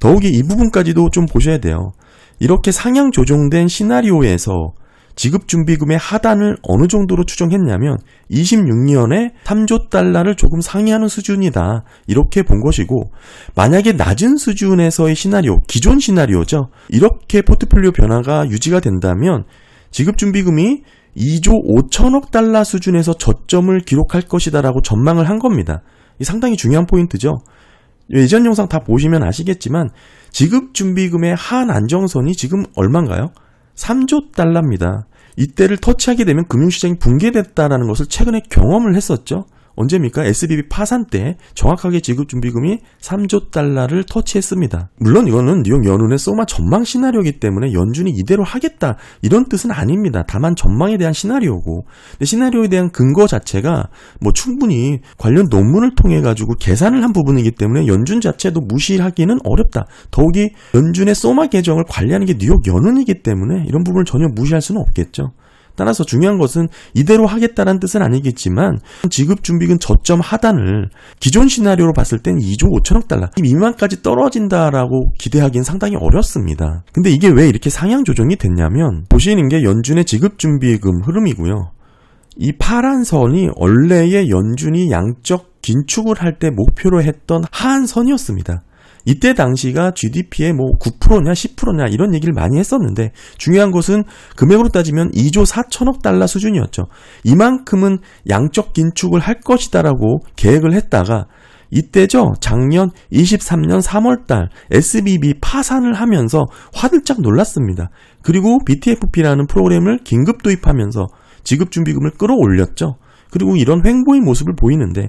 더욱이 이 부분까지도 좀 보셔야 돼요. 이렇게 상향 조정된 시나리오에서 지급준비금의 하단을 어느 정도로 추정했냐면 26년에 3조 달러를 조금 상회하는 수준이다. 이렇게 본 것이고, 만약에 낮은 수준에서의 시나리오, 기존 시나리오죠. 이렇게 포트폴리오 변화가 유지가 된다면 지급준비금이 2조 5천억 달러 수준에서 저점을 기록할 것이다라고 전망을 한 겁니다. 이 상당히 중요한 포인트죠. 예전 영상 다 보시면 아시겠지만 지급준비금의 하한 안정선이 지금 얼마인가요? 3조 달러입니다. 이때를 터치하게 되면 금융시장이 붕괴됐다라는 것을 최근에 경험을 했었죠. 언제입니까? SBB 파산 때 정확하게 지급준비금이 3조 달러를 터치했습니다. 물론 이거는 뉴욕 연은의 소마 전망 시나리오이기 때문에 연준이 이대로 하겠다 이런 뜻은 아닙니다. 다만 전망에 대한 시나리오고, 근데 시나리오에 대한 근거 자체가 충분히 관련 논문을 통해 가지고 계산을 한 부분이기 때문에 연준 자체도 무시하기는 어렵다. 더욱이 연준의 소마 계정을 관리하는 게 뉴욕 연은이기 때문에 이런 부분을 전혀 무시할 수는 없겠죠. 따라서 중요한 것은 이대로 하겠다는 뜻은 아니겠지만 지급준비금 저점 하단을 기존 시나리오로 봤을 땐 2조 5천억 달러 이 미만까지 떨어진다라고 기대하기는 상당히 어렵습니다. 근데 이게 왜 이렇게 상향 조정이 됐냐면, 보시는 게 연준의 지급준비금 흐름이고요. 이 파란 선이 원래의 연준이 양적 긴축을 할 때 목표로 했던 하한선이었습니다. 이때 당시가 GDP의 9%냐 10%냐 이런 얘기를 많이 했었는데, 중요한 것은 금액으로 따지면 2조 4천억 달러 수준이었죠. 이만큼은 양적 긴축을 할 것이다라고 계획을 했다가 이때죠. 작년 23년 3월달 SBB 파산을 하면서 화들짝 놀랐습니다. 그리고 BTFP라는 프로그램을 긴급 도입하면서 지급준비금을 끌어올렸죠. 그리고 이런 횡보의 모습을 보이는데,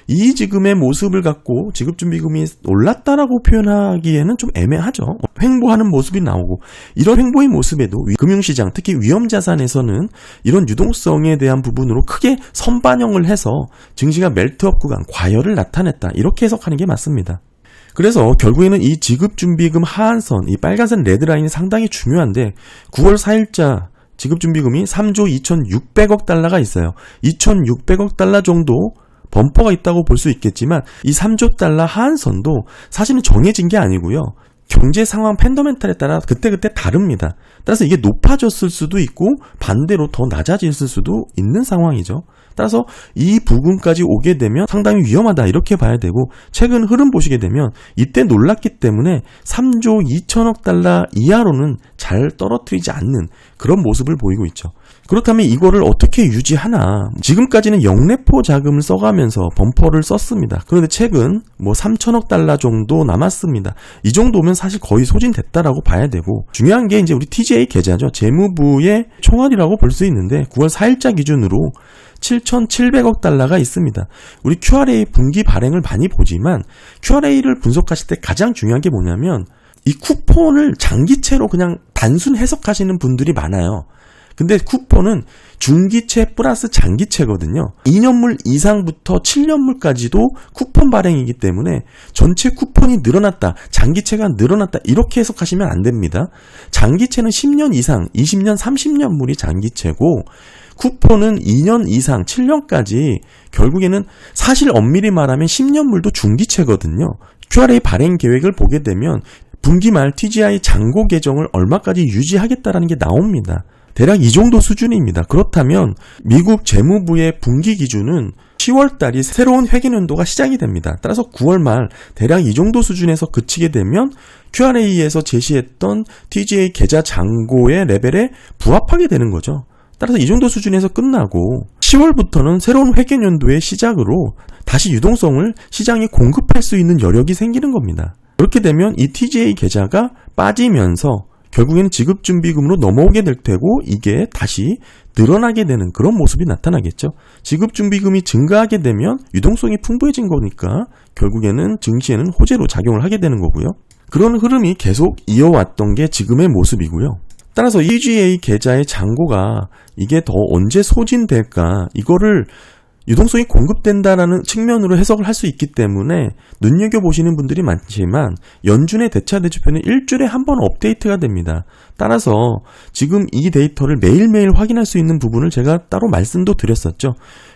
이 지금의 모습을 갖고 지급준비금이 올랐다라고 표현하기에는 좀 애매하죠. 횡보하는 모습이 나오고, 이런 횡보의 모습에도 금융시장, 특히 위험자산에서는 이런 유동성에 대한 부분으로 크게 선반영을 해서 증시가 멜트업 구간, 과열을 나타냈다. 이렇게 해석하는 게 맞습니다. 그래서 결국에는 이 지급준비금 하한선, 이 빨간색 레드라인이 상당히 중요한데, 9월 4일자 지급준비금이 3조 2,600억 달러가 있어요. 2,600억 달러 정도 범퍼가 있다고 볼 수 있겠지만, 이 3조 달러 하한선도 사실은 정해진 게 아니고요. 경제 상황 팬더멘탈에 따라 그때그때 다릅니다. 따라서 이게 높아졌을 수도 있고 반대로 더 낮아졌을 수도 있는 상황이죠. 따라서 이 부분까지 오게 되면 상당히 위험하다 이렇게 봐야 되고, 최근 흐름 보시게 되면 이때 놀랐기 때문에 3조 2천억 달러 이하로는 잘 떨어뜨리지 않는 그런 모습을 보이고 있죠. 그렇다면 이거를 어떻게 유지하나? 지금까지는 영래포 자금을 써가면서 범퍼를 썼습니다. 그런데 최근 3천억 달러 정도 남았습니다. 이 정도면 사실 거의 소진됐다라고 봐야 되고, 중요한 게 이제 우리 TGA 계좌죠. 재무부의 총알이라고 볼 수 있는데 9월 4일자 기준으로 7,700억 달러가 있습니다. 우리 QRA 분기 발행을 많이 보지만 QRA를 분석하실 때 가장 중요한 게 뭐냐면, 이 쿠폰을 장기채로 그냥 단순 해석하시는 분들이 많아요. 근데 쿠폰은 중기채 플러스 장기채거든요. 2년물 이상부터 7년물까지도 쿠폰 발행이기 때문에 전체 쿠폰이 늘어났다, 장기채가 늘어났다 이렇게 해석하시면 안 됩니다. 장기채는 10년 이상, 20년, 30년물이 장기채고, 쿠폰은 2년 이상, 7년까지 결국에는 사실 엄밀히 말하면 10년물도 중기채거든요. QRA 발행 계획을 보게 되면 분기 말 TGI 잔고 계정을 얼마까지 유지하겠다라는 게 나옵니다. 대략 이 정도 수준입니다. 그렇다면 미국 재무부의 분기 기준은 10월 달이 새로운 회계연도가 시작이 됩니다. 따라서 9월 말 대략 이 정도 수준에서 그치게 되면 QRA에서 제시했던 TGA 계좌 잔고의 레벨에 부합하게 되는 거죠. 따라서 이 정도 수준에서 끝나고 10월부터는 새로운 회계연도의 시작으로 다시 유동성을 시장에 공급할 수 있는 여력이 생기는 겁니다. 그렇게 되면 이 TGA 계좌가 빠지면서 결국에는 지급준비금으로 넘어오게 될 테고, 이게 다시 늘어나게 되는 그런 모습이 나타나겠죠. 지급준비금이 증가하게 되면 유동성이 풍부해진 거니까 결국에는 증시에는 호재로 작용을 하게 되는 거고요. 그런 흐름이 계속 이어왔던 게 지금의 모습이고요. 따라서 TGA 계좌의 잔고가 이게 더 언제 소진될까, 이거를 유동성이 공급된다라는 측면으로 해석을 할 수 있기 때문에 눈여겨보시는 분들이 많지만, 연준의 대차 대조표는 일주일에 한 번 업데이트가 됩니다. 따라서 지금 이 데이터를 매일매일 확인할 수 있는 부분을 제가 따로 말씀도 드렸었죠.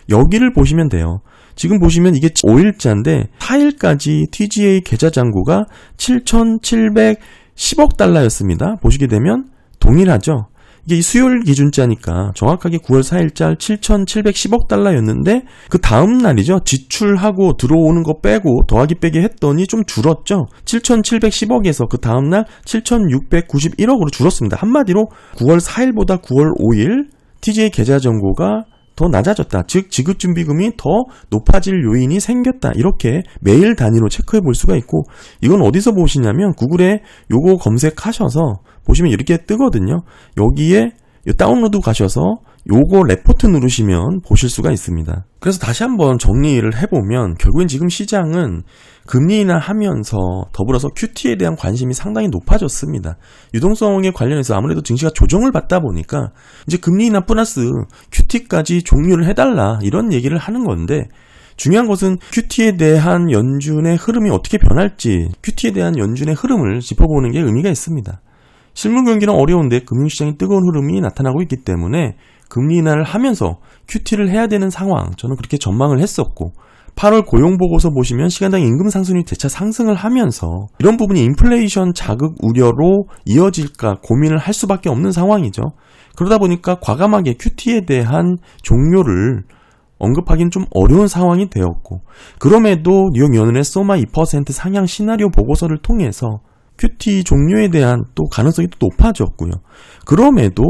여기를 보시면 돼요. 지금 보시면 이게 5일자인데 4일까지 TGA 계좌 잔고가 7,710억 달러였습니다. 보시게 되면 동일하죠. 이게 수요일 기준자니까 정확하게 9월 4일자 7,710억 달러였는데 그 다음 날이죠. 지출하고 들어오는 거 빼고 더하기 빼기 했더니 좀 줄었죠. 7,710억에서 그 다음 날 7,691억으로 줄었습니다. 한마디로 9월 4일보다 9월 5일 TGA 계좌 잔고가 더 낮아졌다. 즉 지급준비금이 더 높아질 요인이 생겼다. 이렇게 매일 단위로 체크해 볼 수가 있고, 이건 어디서 보시냐면 구글에 요거 검색하셔서 보시면 이렇게 뜨거든요. 여기에 다운로드 가셔서 요거 레포트 누르시면 보실 수가 있습니다. 그래서 다시 한번 정리를 해보면 결국엔 지금 시장은 금리 인하하면서 더불어서 QT에 대한 관심이 상당히 높아졌습니다. 유동성에 관련해서 아무래도 증시가 조정을 받다 보니까 이제 금리 인하 플러스 QT까지 종료를 해달라 이런 얘기를 하는 건데, 중요한 것은 QT에 대한 연준의 흐름이 어떻게 변할지, QT에 대한 연준의 흐름을 짚어보는 게 의미가 있습니다. 실물 경기는 어려운데 금융시장이 뜨거운 흐름이 나타나고 있기 때문에 금리 인하를 하면서 QT를 해야 되는 상황, 저는 그렇게 전망을 했었고, 8월 고용보고서 보시면 시간당 임금 상승률이 재차 상승을 하면서 이런 부분이 인플레이션 자극 우려로 이어질까 고민을 할 수밖에 없는 상황이죠. 그러다 보니까 과감하게 QT에 대한 종료를 언급하기는 좀 어려운 상황이 되었고, 그럼에도 뉴욕연은의 소마 2% 상향 시나리오 보고서를 통해서 QT 종료에 대한 또 가능성이 또 높아졌고요. 그럼에도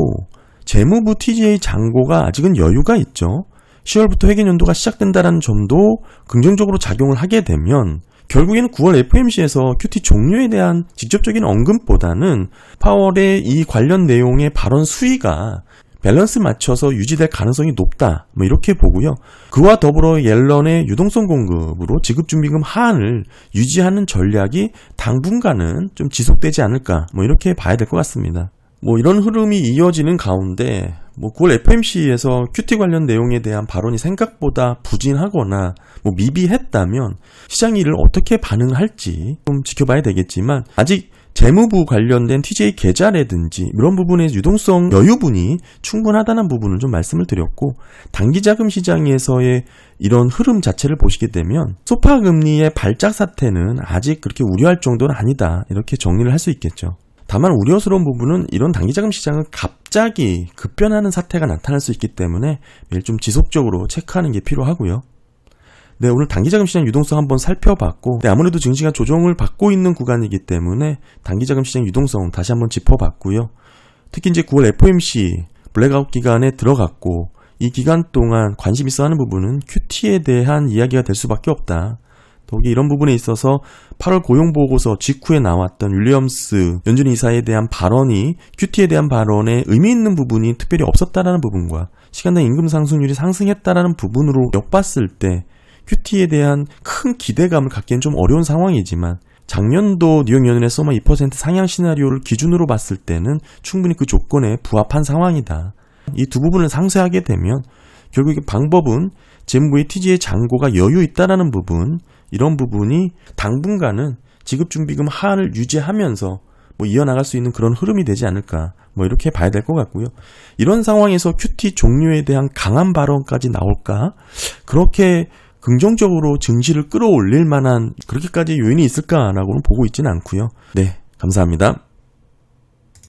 재무부 TGA 잔고가 아직은 여유가 있죠. 10월부터 회계연도가 시작된다는 점도 긍정적으로 작용을 하게 되면 결국에는 9월 FOMC에서 QT 종료에 대한 직접적인 언급보다는 파월의 이 관련 내용의 발언 수위가 밸런스 맞춰서 유지될 가능성이 높다, 이렇게 보고요. 그와 더불어 옐런의 유동성 공급으로 지급준비금 하한을 유지하는 전략이 당분간은 좀 지속되지 않을까, 이렇게 봐야 될 것 같습니다. 이런 흐름이 이어지는 가운데 9월 FOMC에서 QT 관련 내용에 대한 발언이 생각보다 부진하거나 미비했다면 시장이 이를 어떻게 반응할지 좀 지켜봐야 되겠지만, 아직 재무부 관련된 TGA 계좌라든지 이런 부분의 유동성 여유분이 충분하다는 부분을 좀 말씀을 드렸고, 단기자금 시장에서의 이런 흐름 자체를 보시게 되면 소파 금리의 발작 사태는 아직 그렇게 우려할 정도는 아니다, 이렇게 정리를 할 수 있겠죠. 다만 우려스러운 부분은 이런 단기자금 시장은 갑자기 급변하는 사태가 나타날 수 있기 때문에 매일 좀 지속적으로 체크하는 게 필요하고요. 네, 오늘 단기자금 시장 유동성 한번 살펴봤고, 아무래도 증시가 조정을 받고 있는 구간이기 때문에 단기자금 시장 유동성 다시 한번 짚어봤고요. 특히 이제 9월 FOMC 블랙아웃 기간에 들어갔고, 이 기간 동안 관심 있어 하는 부분은 QT에 대한 이야기가 될 수밖에 없다. 더욱이 이런 부분에 있어서 8월 고용보고서 직후에 나왔던 윌리엄스 연준 이사에 대한 발언이 QT에 대한 발언에 의미 있는 부분이 특별히 없었다라는 부분과 시간당 임금 상승률이 상승했다라는 부분으로 엿봤을 때 QT에 대한 큰 기대감을 갖기엔 좀 어려운 상황이지만, 작년도 뉴욕연은의 소마 2% 상향 시나리오를 기준으로 봤을 때는 충분히 그 조건에 부합한 상황이다. 이 두 부분을 상쇄하게 되면 결국 방법은 재무부의 TGA 잔고가 여유 있다라는 부분, 이런 부분이 당분간은 지급준비금 하한을 유지하면서 이어나갈 수 있는 그런 흐름이 되지 않을까, 이렇게 봐야 될 것 같고요. 이런 상황에서 QT 종료에 대한 강한 발언까지 나올까? 그렇게 긍정적으로 증시를 끌어올릴 만한 그렇게까지 요인이 있을까라고는 보고 있지는 않고요. 네, 감사합니다.